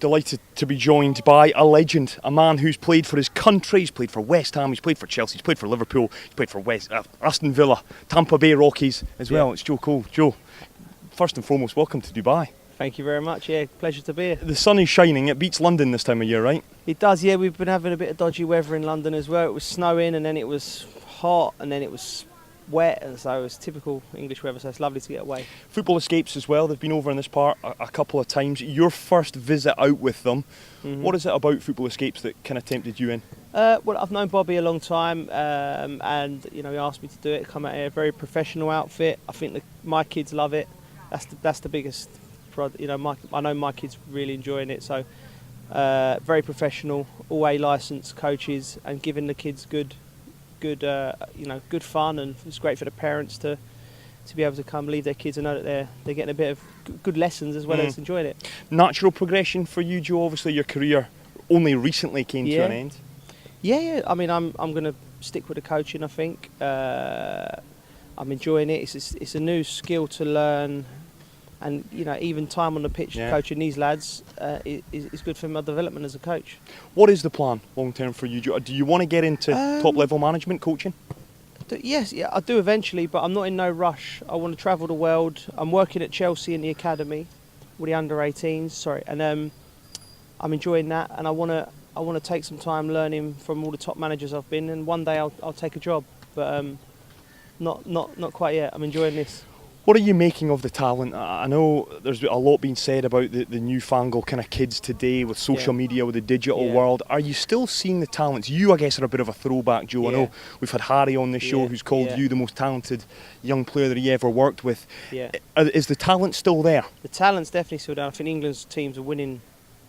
Delighted to be joined by a legend, a man who's played for his country. He's played for West Ham, he's played for Chelsea, he's played for Liverpool, he's played for Aston Villa, Tampa Bay Rockies as well. It's Joe Cole. Joe, first and foremost, welcome to Dubai. Thank you very much, yeah, pleasure to be here. The sun is shining, it beats London this time of year, right? It does, yeah, we've been having a bit of dodgy weather in London as well. It was snowing and then it was hot and then it was wet, and so it's typical English weather, so it's lovely to get away. Football Escapes as well, they've been over in this part a couple of times. Your first visit out with them, What is it about Football Escapes that kind of tempted you in? Well, I've known Bobby a long time, and he asked me to do it, come out here, a very professional outfit. I think my kids love it. That's the biggest prod. I know my kids really enjoying it, so very professional, all A licensed coaches, and giving the kids good fun, and it's great for the parents to be able to come leave their kids and know that they're getting a bit of good lessons as well as enjoying it. Natural progression for you, Joe. Obviously, your career only recently came to an end. Yeah. I mean, I'm going to stick with the coaching. I think I'm enjoying it. It's a new skill to learn, and even time on the pitch coaching these lads is good for my development as a coach. What is the plan long term for you, Joe? Do you want to get into top level management coaching? Yes, I do eventually, but I'm not in no rush. I want to travel the world. I'm working at Chelsea in the academy with the under-18s. And I'm enjoying that, and I want to take some time learning from all the top managers I've been, and one day I'll take a job, but not quite yet. I'm enjoying this. What are you making of the talent? I know there's a lot being said about the newfangled kind of kids today with social media, with the digital world. Are you still seeing the talents? You, I guess, are a bit of a throwback, Joe. I know we've had Harry on the show who's called you the most talented young player that he ever worked with. Is the talent still there? The talent's definitely still there. I think England's teams are winning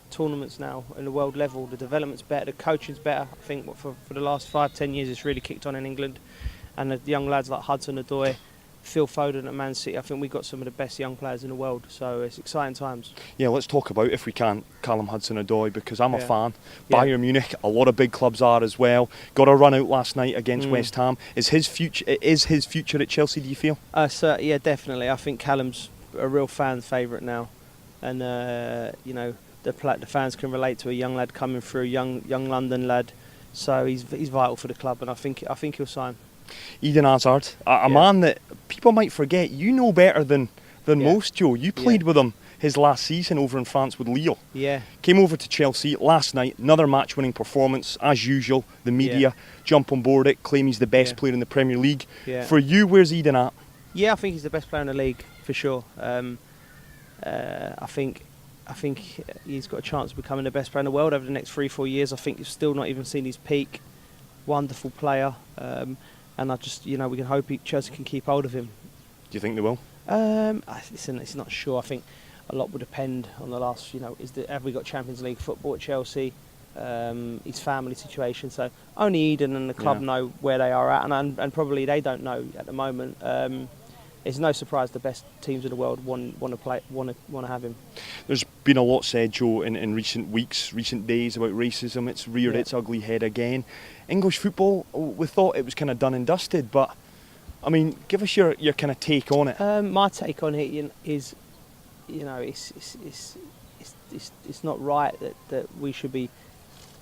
tournaments now in the world level. The development's better, the coaching's better. I think for the last 5-10 years it's really kicked on in England. And the young lads like Hudson-Odoi, Phil Foden at Man City, I think we've got some of the best young players in the world, so it's exciting times. Yeah, let's talk about, if we can, Callum Hudson-Odoi, because I'm a fan. Bayern Munich, a lot of big clubs are as well. Got a run out last night against West Ham. Is his future at Chelsea, do you feel? Yeah, definitely. I think Callum's a real fan favourite now, and the fans can relate to a young lad coming through, young London lad, so he's vital for the club, and I think he'll sign. Eden Hazard, a man that people might forget. You know better than most, Joe. You played with him his last season over in France with Lille. Yeah. Came over to Chelsea last night, another match-winning performance. As usual, the media jump on board it, claim he's the best player in the Premier League. Yeah. For you, where's Eden at? Yeah, I think he's the best player in the league, for sure. I think he's got a chance of becoming the best player in the world over the next 3-4 years. I think he's still not even seen his peak. Wonderful player. And I just, we can hope Chelsea can keep hold of him. Do you think they will? Listen, it's not sure. I think a lot will depend on the last, have we got Champions League football at Chelsea? His family situation. So only Eden and the club know where they are at, and probably they don't know at the moment. It's no surprise the best teams in the world want to have him. There's been a lot said, Joe, in recent weeks, recent days about racism. It's reared its ugly head again. English football, we thought it was kind of done and dusted, but I mean, give us your kind of take on it. My take on it is, it's not right that we should be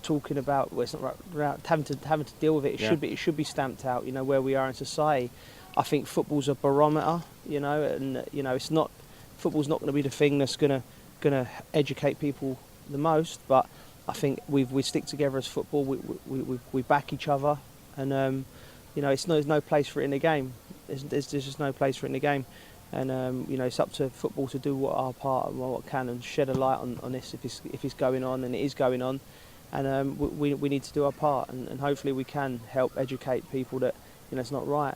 talking about. Well, it's not right having to deal with it. It should be stamped out. Where we are in society. I think football's a barometer. It's not. Football's not going to be the thing that's going to educate people the most. But I think we stick together as football. We back each other, and there's no place for it in the game. There's just no place for it in the game, and it's up to football to do our part and what can, and shed a light on this if it's going on, and it is going on, and we need to do our part, and hopefully we can help educate people that it's not right.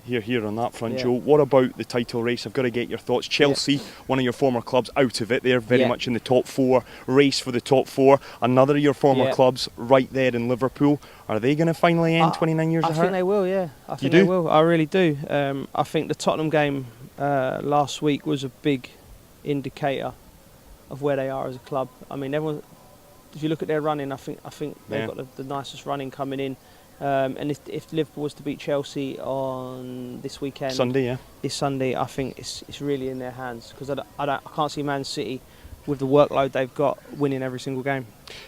Here on that front, Joe. What about the title race? I've got to get your thoughts. Chelsea, one of your former clubs, out of it. They're very much in the top four. Race for the top four. Another of your former clubs right there in Liverpool. Are they going to finally end 29 years of hurt? I think they will, yeah. I think they will. I really do. I think the Tottenham game last week was a big indicator of where they are as a club. I mean, everyone. If you look at their running, I think they've got the nicest running coming in. And if Liverpool was to beat Chelsea on this weekend, Sunday, this Sunday, I think it's really in their hands, because I can't see Man City with the workload they've got, winning every single game.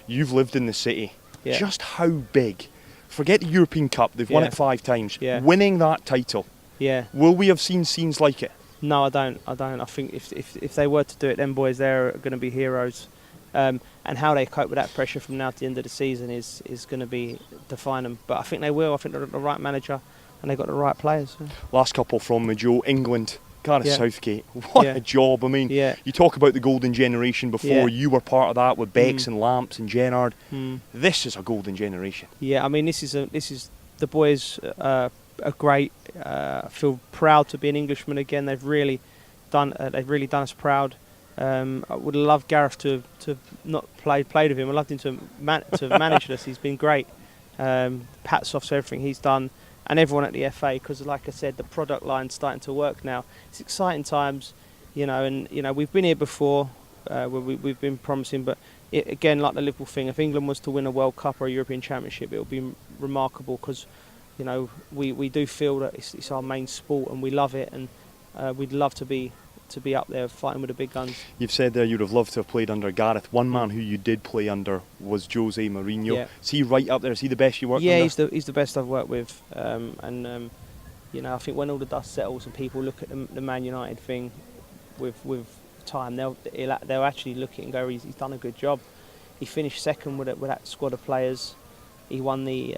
You've lived in the city. Yeah. Just how big? Forget the European Cup. They've won Yeah. it 5 times. Yeah. Winning that title. Yeah. Will we have seen scenes like it? No, I don't. I think if they were to do it, them boys there are going to be heroes. And how they cope with that pressure from now to the end of the season is going to be define them. But I think they will. I think they're the right manager and they've got the right players. Last couple from me, Joe. England. Gareth Yeah. Southgate. What Yeah. a job. I mean, Yeah. you talk about the golden generation before. Yeah. You were part of that with Becks and Lamps and Gerrard. Mm. This is a golden generation. Yeah, I mean, this is the boys are great. I feel proud to be an Englishman again. They've really done us proud. I would love Gareth to not played with him. I loved him to have managed us. He's been great. Hats off to everything he's done, and everyone at the FA, because like I said, the product line's starting to work now. It's exciting times, and we've been here before. We've been promising, but again, like the Liverpool thing, if England was to win a World Cup or a European Championship, it would be remarkable, because we do feel that it's our main sport and we love it, and we'd love to be up there fighting with the big guns. You've said there you'd have loved to have played under Gareth. One man who you did play under was Jose Mourinho. Yeah. Is he right up there? Is he the best you worked Yeah, under? he's the best I've worked with, I think when all the dust settles and people look at the Man United thing with time, they'll actually look at it and go, he's done a good job. He finished second with that squad of players. He won the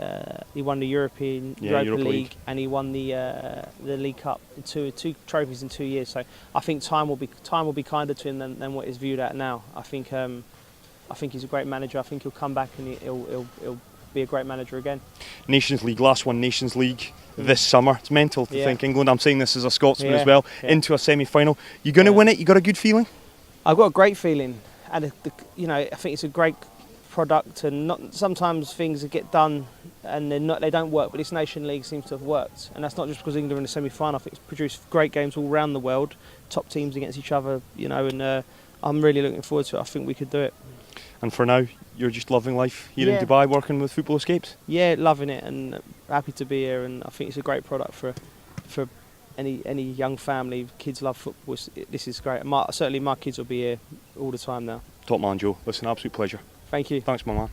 Europa League, and he won the League Cup, two trophies in 2 years. So I think time will be kinder to him than what is viewed at now. I think he's a great manager. I think he'll come back and he'll be a great manager again. Nations League, last one, Nations League this summer. It's mental to Yeah. think England, I'm saying this as a Scotsman Yeah, as well, yeah. into a semi-final. You going to win it? You got a good feeling? I've got a great feeling, and I think it's a great product, and not sometimes things get done and they don't work, but this Nation League seems to have worked, and that's not just because England are in the semi-final. I think it's produced great games all around the world, top teams against each other, and I'm really looking forward to it. I think we could do it. And for now, you're just loving life here in Yeah. Dubai, working with Football Escapes? Yeah, loving it and happy to be here, and I think it's a great product for any young family. Kids love football. This is great. Certainly my kids will be here all the time now. Top man, Joe. Listen, absolute pleasure. Thank you. Thanks, my man.